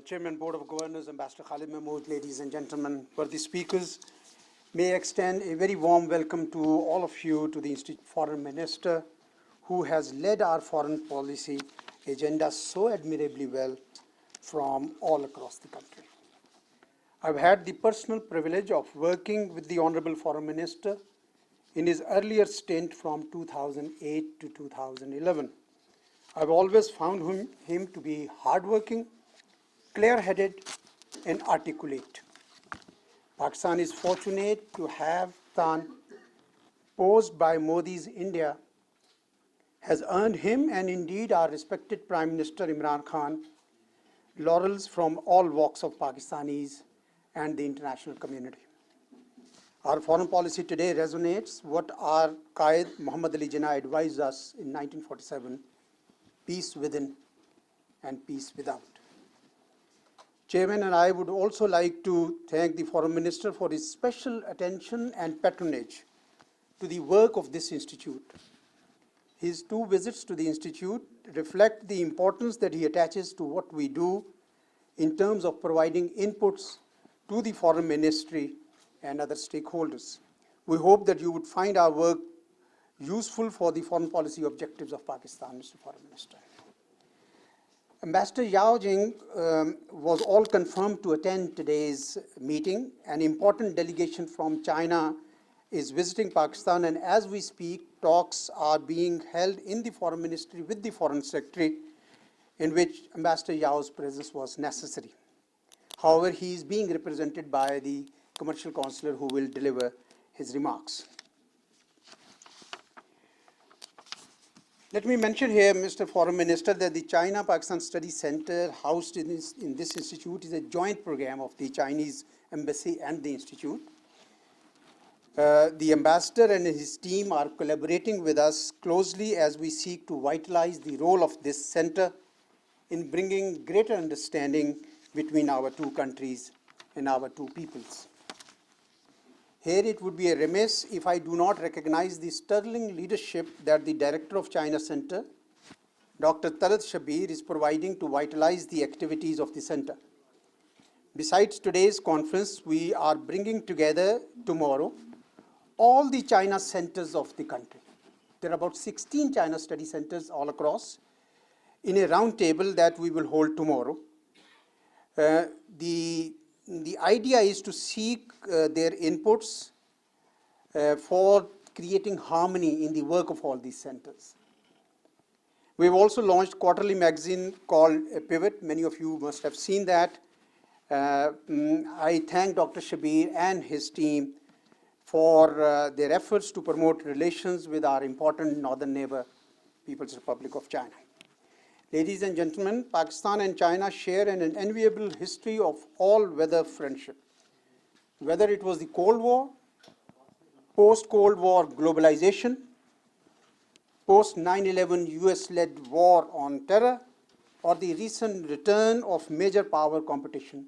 Chairman, Board of Governors, Ambassador Khalid Mahmood, ladies and gentlemen, worthy speakers, may I extend a very warm welcome to all of you to the Institute Foreign Minister who has led our foreign policy agenda so admirably well from all across the country. I've had the personal privilege of working with the Honorable Foreign Minister in his earlier stint from 2008 to 2011. I've always found him to be hardworking, clear-headed and articulate. Pakistan is fortunate to have Tan posed by Modi's India has earned him and indeed our respected Prime Minister Imran Khan laurels from all walks of Pakistanis and the international community. Our foreign policy today resonates what our Qaid Muhammad Ali Jinnah advised us in 1947, peace within and peace without. Chairman and I would also like to thank the Foreign Minister for his special attention and patronage to the work of this institute. His 2 visits to the institute reflect the importance that he attaches to what we do in terms of providing inputs to the Foreign Ministry and other stakeholders. We hope that you would find our work useful for the foreign policy objectives of Pakistan, Mr. Foreign Minister. Ambassador Yao Jing was all confirmed to attend today's meeting. An important delegation from China is visiting Pakistan, and as we speak, talks are being held in the Foreign Ministry with the Foreign Secretary, in which Ambassador Yao's presence was necessary. However, he is being represented by the Commercial Counselor who will deliver his remarks. Let me mention here, Mr. Foreign Minister, that the China-Pakistan Study Center housed in this institute is a joint program of the Chinese Embassy and the institute. The ambassador and his team are collaborating with us closely as we seek to vitalize the role of this center in bringing greater understanding between our 2 countries and our 2 peoples. Here it would be a remiss if I do not recognize the sterling leadership that the Director of China Center, Dr. Talat Shabir, is providing to vitalize the activities of the center. Besides today's conference, we are bringing together tomorrow all the China centers of the country. There are about 16 China study centers all across in a round table that we will hold tomorrow. The idea is to seek their inputs for creating harmony in the work of all these centers. We've also launched a quarterly magazine called Pivot. Many of you must have seen that. I thank Dr. Shabir and his team for their efforts to promote relations with our important northern neighbor, People's Republic of China. Ladies and gentlemen, Pakistan and China share an enviable history of all-weather friendship. Whether it was the Cold War, post-Cold War globalization, post-9/11 US-led war on terror, or the recent return of major power competition,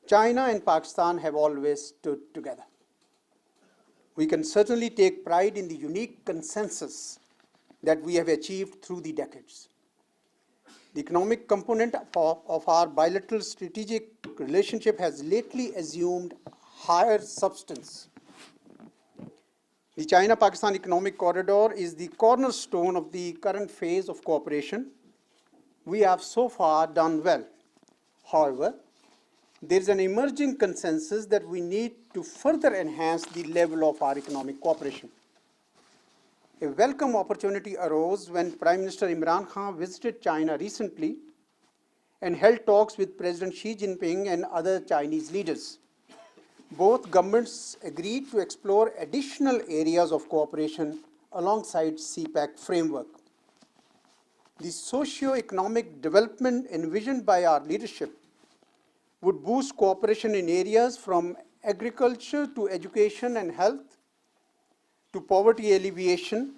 China and Pakistan have always stood together. We can certainly take pride in the unique consensus that we have achieved through the decades. The economic component of our bilateral strategic relationship has lately assumed higher substance. The China-Pakistan Economic Corridor is the cornerstone of the current phase of cooperation. We have so far done well. However, there is an emerging consensus that we need to further enhance the level of our economic cooperation. A welcome opportunity arose when Prime Minister Imran Khan visited China recently and held talks with President Xi Jinping and other Chinese leaders. Both governments agreed to explore additional areas of cooperation alongside CPEC framework. The socio-economic development envisioned by our leadership would boost cooperation in areas from agriculture to education and health, to poverty alleviation,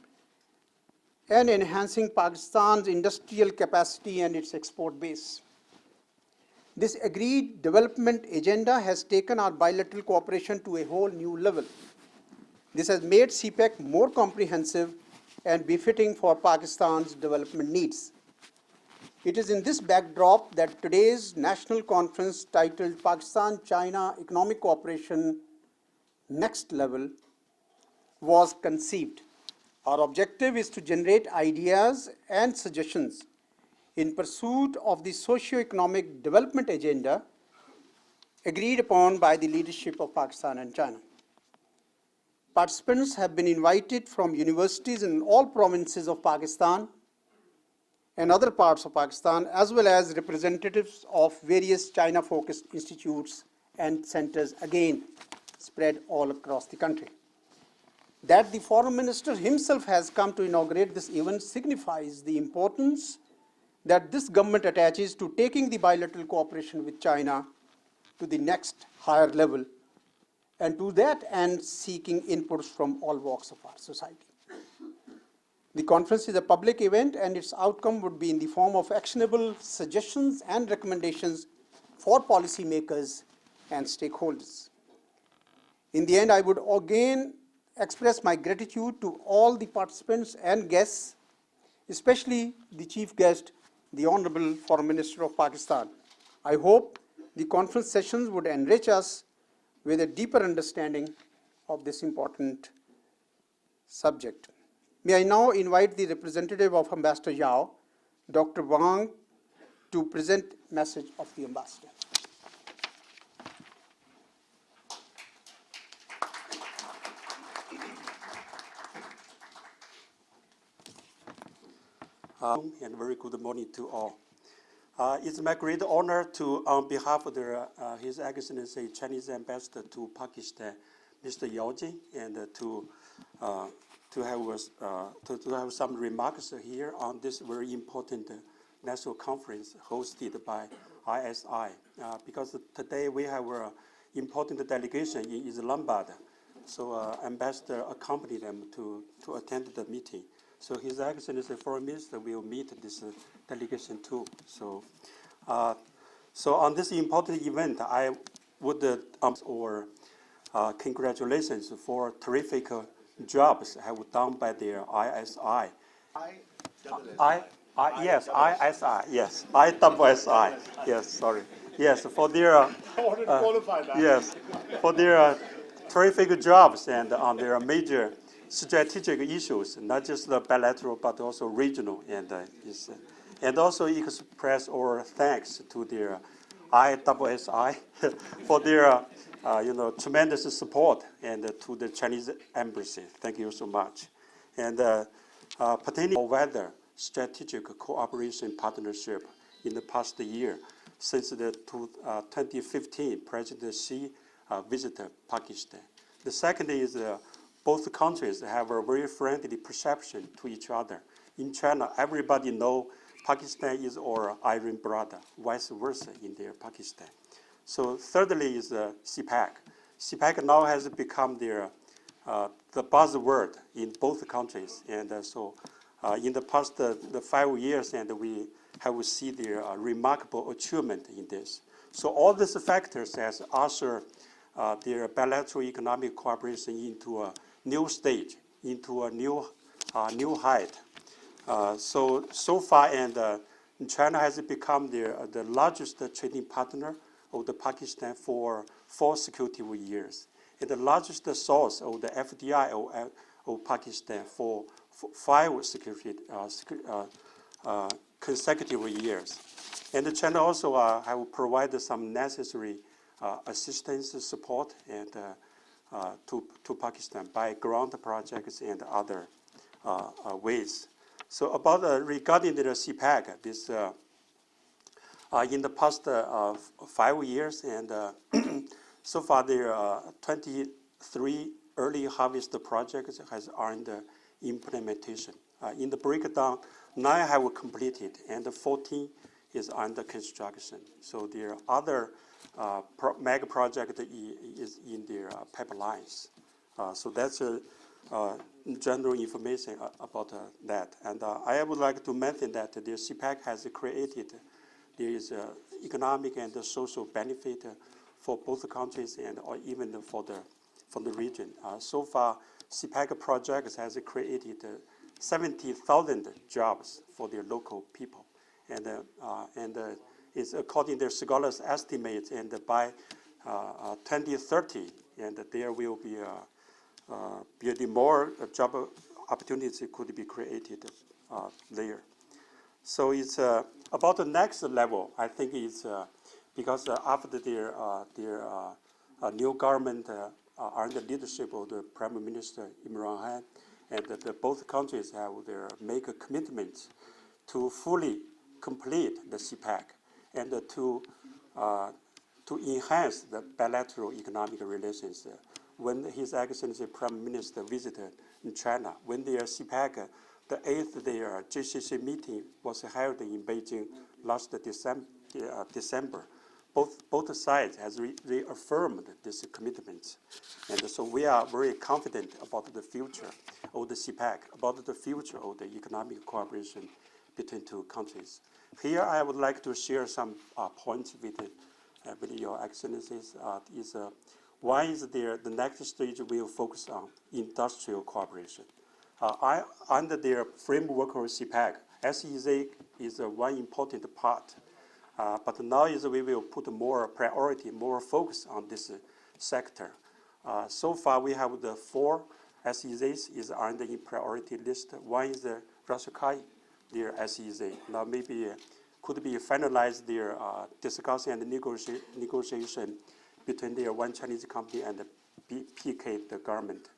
and enhancing Pakistan's industrial capacity and its export base. This agreed development agenda has taken our bilateral cooperation to a whole new level. This has made CPEC more comprehensive and befitting for Pakistan's development needs. It is in this backdrop that today's national conference titled Pakistan-China Economic Cooperation Next Level was conceived. Our objective is to generate ideas and suggestions in pursuit of the socio-economic development agenda agreed upon by the leadership of Pakistan and China. Participants have been invited from universities in all provinces of Pakistan and other parts of Pakistan, as well as representatives of various China-focused institutes and centers, again spread all across the country. That the Foreign Minister himself has come to inaugurate this event signifies the importance that this government attaches to taking the bilateral cooperation with China to the next higher level, and to that end seeking inputs from all walks of our society. The conference is a public event, and its outcome would be in the form of actionable suggestions and recommendations for policymakers and stakeholders. In the end, I would again express my gratitude to all the participants and guests, especially the chief guest, the Honorable Foreign Minister of Pakistan. I hope the conference sessions would enrich us with a deeper understanding of this important subject. May I now invite the representative of Ambassador Yao, Dr. Wang, to present message of the ambassador. And very good morning to all. It's my great honor to, on behalf of His Excellency Chinese Ambassador to Pakistan, Mr. Yao Jing, and to have some remarks here on this very important national conference hosted by ISI. Because today we have an important delegation in Islamabad, so Ambassador accompanied them to attend the meeting. So His Excellency Foreign Minister will meet this delegation too. So on this important event, I would congratulations for terrific jobs have done by their ISI. Yes, ISI, yes, ISI, yes, sorry. Yes, for their, yes, for their terrific jobs and on their major strategic issues, not just the bilateral but also regional, and also express our thanks to their ISI for their tremendous support, and to the Chinese embassy. Thank you so much. And pertaining to whether strategic cooperation partnership in the past year, since the 2015 President Xi visited Pakistan. The second is both countries have a very friendly perception to each other. In China, everybody knows Pakistan is our iron brother, vice versa in their Pakistan. So thirdly is CPEC. CPEC now has become the buzzword in both countries. And so in the past the 5 years, and we have seen their remarkable achievement in this. So all these factors has ushered their bilateral economic cooperation into a new stage, into a new height. So far, and China has become the largest trading partner of the Pakistan for 4 consecutive years, and the largest source of the FDI of Pakistan for 5 consecutive years. And China also have provided some necessary assistance, support, and to Pakistan by grant projects and other ways. So about regarding the CPEC, this in the past 5 years, and so far there are 23 early harvest projects are in the implementation. In the breakdown, 9 have completed, and 14 is under construction. So there are other mega project is in their pipelines. So that's general information about that. And I would like to mention that the CPEC has created there is economic and social benefit for both countries, and or even for the region. So far, CPEC projects has created 70,000 jobs for their local people, and it's according to their scholars' estimates, and by 2030, and there will be more job opportunities could be created there. So it's about the next level. I think it's because after their new government under the leadership of the Prime Minister Imran Khan, and both countries have make a commitment to fully complete the CPEC and to enhance the bilateral economic relations. When His Excellency Prime Minister visited in China, when their CPEC, the 8th their GCC meeting was held in Beijing last December, both sides has reaffirmed this commitment. And so we are very confident about the future of the CPEC, about the future of the economic cooperation between two countries. Here I would like to share some points with your excellencies. One is the next stage will focus on industrial cooperation. Under their framework of CPEC, SEZ is one important part. But now we will put more priority, more focus on this sector. So far, we have the 4 SEZs is under the priority list. One is the Rashikai, their SEZ. Now maybe could be finalized their discussion and negotiation between their one Chinese company and the PK, the government.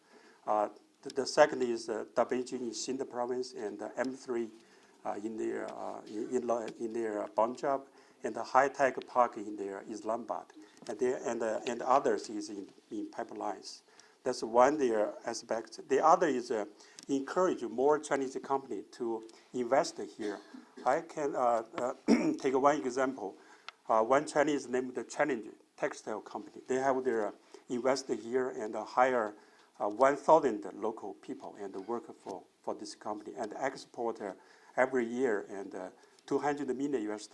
The second is Beijing in Xinjiang province and the M3 in their Punjab, and the high-tech park in their Islamabad, and others is in pipelines. That's one their aspect. The other is encourage more Chinese company to invest here. I can take one example. One Chinese named the Challenge Textile Company. They have their investor here and hire 1,000 local people and work for this company and export every year and $200 million US.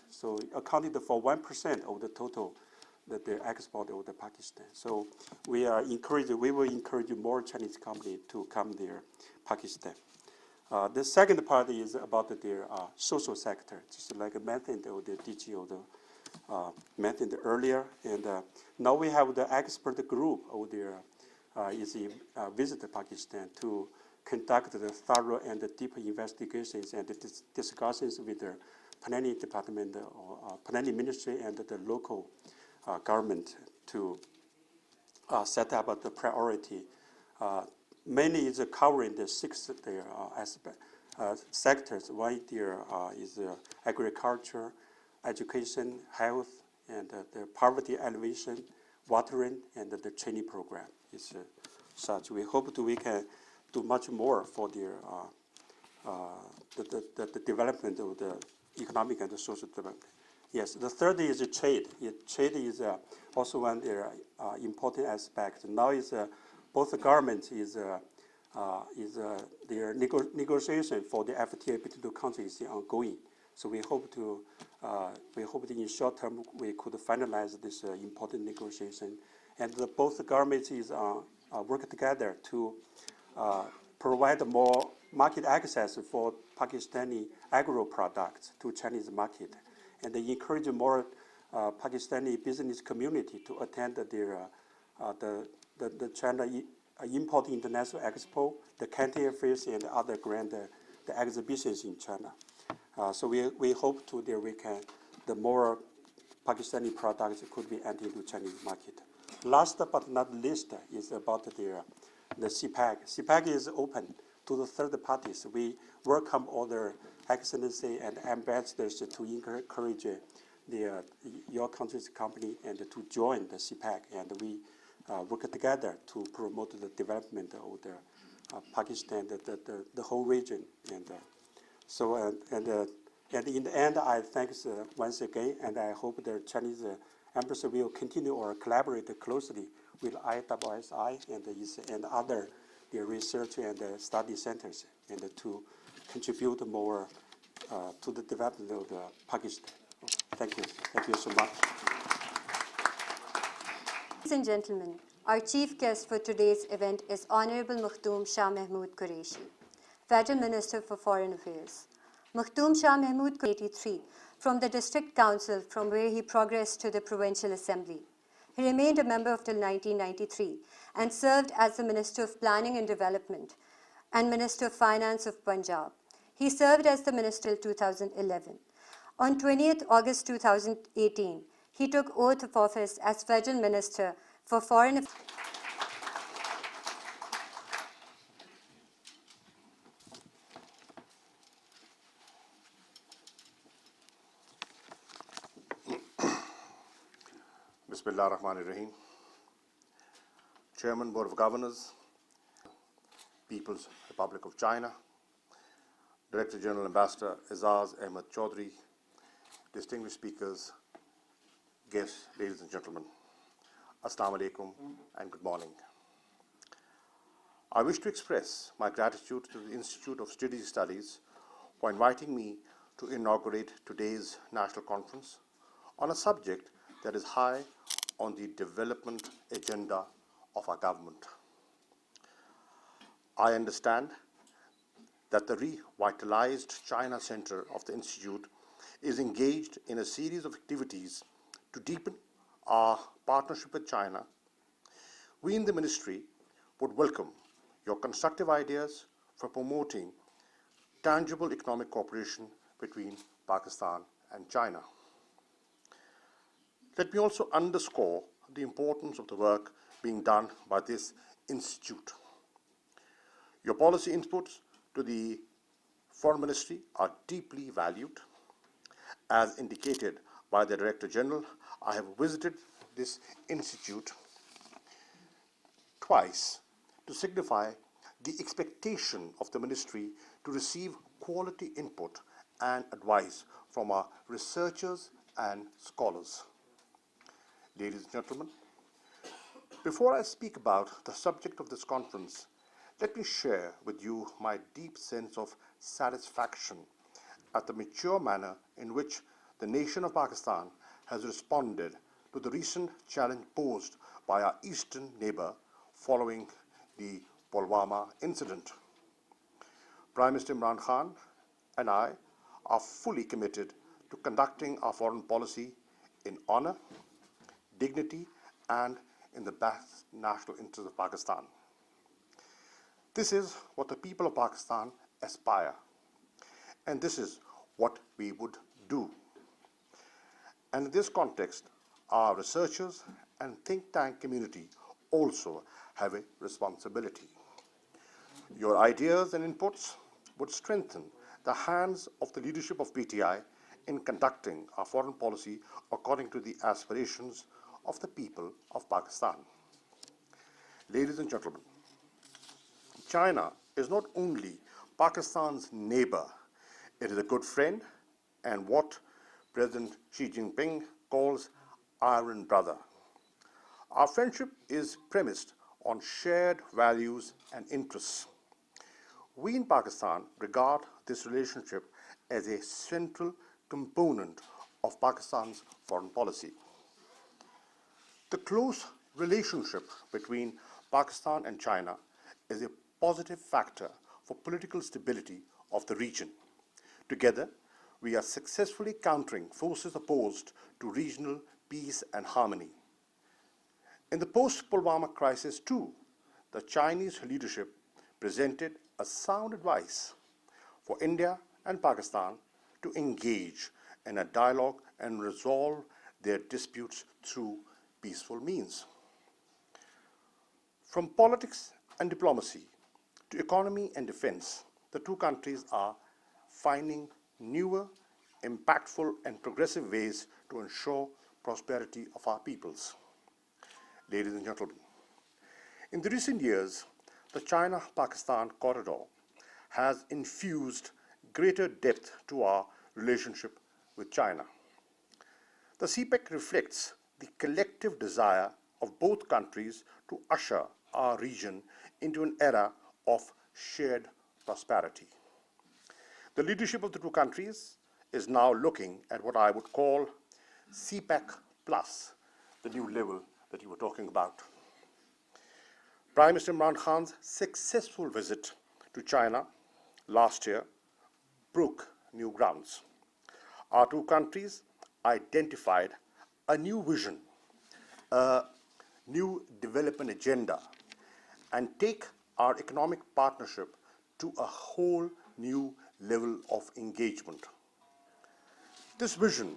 So accounted for 1% of the total that they export of the Pakistan. So we will encourage more Chinese company to come there, Pakistan. The second part is about their social sector, just like I mentioned of the DG of the mentioned earlier, and now we have the expert group of their visit Pakistan to conduct the thorough and deep investigations and discussions with the planning department or planning ministry and the local government to set up the priority. Mainly is covering the 6 sectors. One there is agriculture, education, health, and the poverty elevation, watering, and the training program is such. We hope we can do much more for their the development of the economic and the social development. Yes, the third is trade. Trade is also one important aspect. Now is both governments is their negotiation for the FTA between the countries is ongoing. So we hope that in short term we could finalize this important negotiation, and both governments is work together to provide more market access for Pakistani agro products to Chinese market, and they encourage more Pakistani business community to attend their the China Import International Expo, the Canton Fairs, and other grand the exhibitions in China. So we hope the more Pakistani products could be entered into Chinese market. Last but not least is about the CPEC. CPEC is open to the third parties. We welcome all the excellency and ambassadors to encourage your country's company and to join the CPEC, and we work together to promote the development of the Pakistan, the whole region, and and in the end, I thanks once again, and I hope the Chinese embassy will continue or collaborate closely with IWSI and other research and study centers, and to contribute more to the development of Pakistan. Thank you. Thank you so much. Ladies and gentlemen, our chief guest for today's event is Honorable Minister Shah Mehmood Qureshi, Federal Minister for Foreign Affairs. Minister Shah Mehmood Qureshi, 1983, from the District Council, from where he progressed to the Provincial Assembly. He remained a member till 1993 and served as the Minister of Planning and Development and Minister of Finance of Punjab. He served as the Minister till 2011. On 20th August 2018, he took oath of office as Federal Minister for Foreign Affairs. Bismillah ar-Rahman ar-Rahim. Chairman, Board of Governors, People's Republic of China, Director General Ambassador Azaz Ahmed Chaudhry, distinguished speakers, guests, ladies and gentlemen, Assalamu alaikum and good morning. I wish to express my gratitude to the Institute of Strategic Studies for inviting me to inaugurate today's national conference on a subject that is high on the development agenda of our government. I understand that the revitalized China Center of the Institute is engaged in a series of activities to deepen our partnership with China. We in the Ministry would welcome your constructive ideas for promoting tangible economic cooperation between Pakistan and China. Let me also underscore the importance of the work being done by this institute. Your policy inputs to the Foreign Ministry are deeply valued. As indicated by the Director General, I have visited this institute twice to signify the expectation of the Ministry to receive quality input and advice from our researchers and scholars. Ladies and gentlemen, before I speak about the subject of this conference, let me share with you my deep sense of satisfaction at the mature manner in which the nation of Pakistan has responded to the recent challenge posed by our eastern neighbor following the Pulwama incident. Prime Minister Imran Khan and I are fully committed to conducting our foreign policy in honor, dignity, and in the best national interest of Pakistan. This is what the people of Pakistan aspire, and this is what we would do. And in this context, our researchers and think tank community also have a responsibility. Your ideas and inputs would strengthen the hands of the leadership of PTI in conducting our foreign policy according to the aspirations of the people of Pakistan. Ladies and gentlemen, China is not only Pakistan's neighbor, it is a good friend and what President Xi Jinping calls iron brother. Our friendship is premised on shared values and interests. We in Pakistan regard this relationship as a central component of Pakistan's foreign policy. The close relationship between Pakistan and China is a positive factor for political stability of the region. Together, we are successfully countering forces opposed to regional peace and harmony. In the post-Pulwama crisis too, the Chinese leadership presented a sound advice for India and Pakistan to engage in a dialogue and resolve their disputes through peaceful means. From politics and diplomacy to economy and defense, the two countries are finding newer, impactful and progressive ways to ensure prosperity of our peoples. Ladies and gentlemen, in the recent years, the China-Pakistan corridor has infused greater depth to our relationship with China. The CPEC reflects the collective desire of both countries to usher our region into an era of shared prosperity. The leadership of the two countries is now looking at what I would call CPEC Plus, the new level that you were talking about. Prime Minister Imran Khan's successful visit to China last year broke new grounds. Our two countries identified a new vision, a new development agenda, and take our economic partnership to a whole new level of engagement. This vision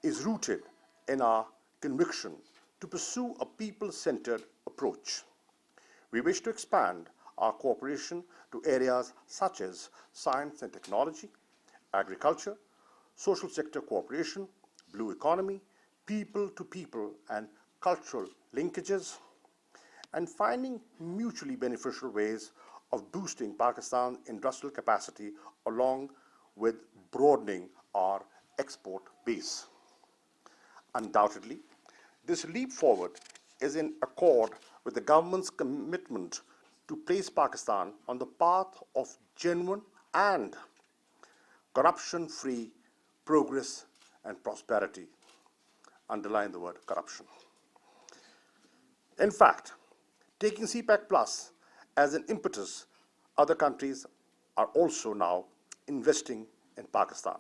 is rooted in our conviction to pursue a people-centered approach. We wish to expand our cooperation to areas such as science and technology, agriculture, social sector cooperation, blue economy, people-to-people and cultural linkages, and finding mutually beneficial ways of boosting Pakistan's industrial capacity along with broadening our export base. Undoubtedly, this leap forward is in accord with the government's commitment to place Pakistan on the path of genuine and corruption-free progress and prosperity. Underline the word corruption. In fact, taking CPEC Plus as an impetus, other countries are also now investing in Pakistan.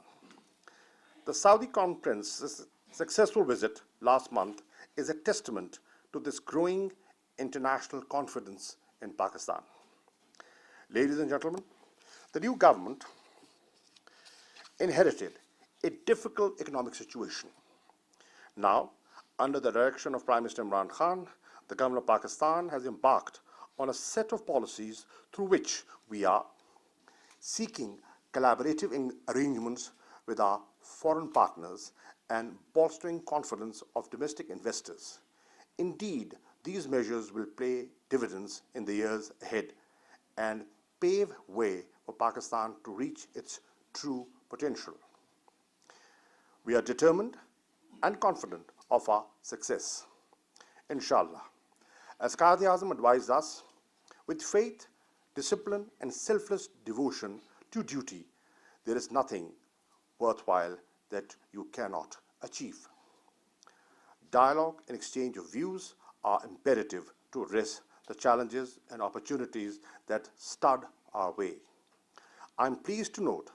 The Saudi conference's successful visit last month is a testament to this growing international confidence in Pakistan. Ladies and gentlemen, the new government inherited a difficult economic situation. Now, under the direction of Prime Minister Imran Khan, the government of Pakistan has embarked on a set of policies through which we are seeking collaborative arrangements with our foreign partners and bolstering confidence of domestic investors. Indeed, these measures will pay dividends in the years ahead and pave way for Pakistan to reach its true potential. We are determined and confident of our success. Inshallah. As Quaid-e-Azam advised us, with faith, discipline, and selfless devotion to duty, there is nothing worthwhile that you cannot achieve. Dialogue and exchange of views are imperative to address the challenges and opportunities that stud our way. I am pleased to note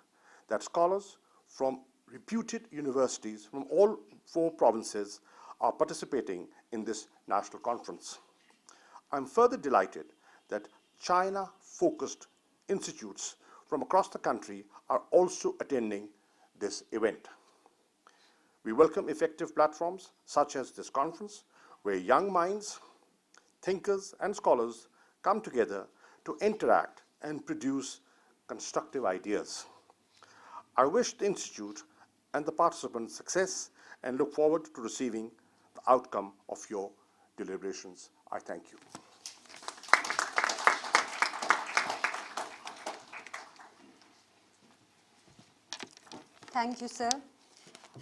that scholars from reputed universities from all four provinces are participating in this national conference. I am further delighted that China-focused institutes from across the country are also attending this event. We welcome effective platforms such as this conference, where young minds, thinkers, and scholars come together to interact and produce constructive ideas. I wish the Institute and the participants success and look forward to receiving the outcome of your deliberations. I thank you. Thank you, sir.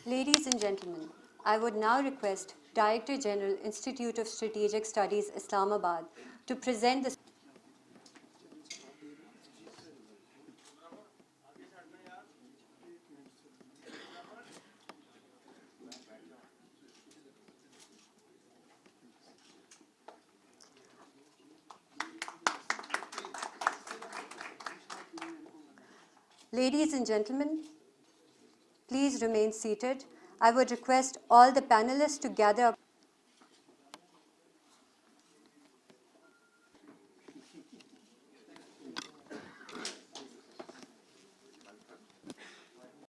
Ladies and gentlemen, I would now request Director General, Institute of Strategic Studies, Islamabad, to present the Ladies and gentlemen, please remain seated. I would request all the panelists to gather up.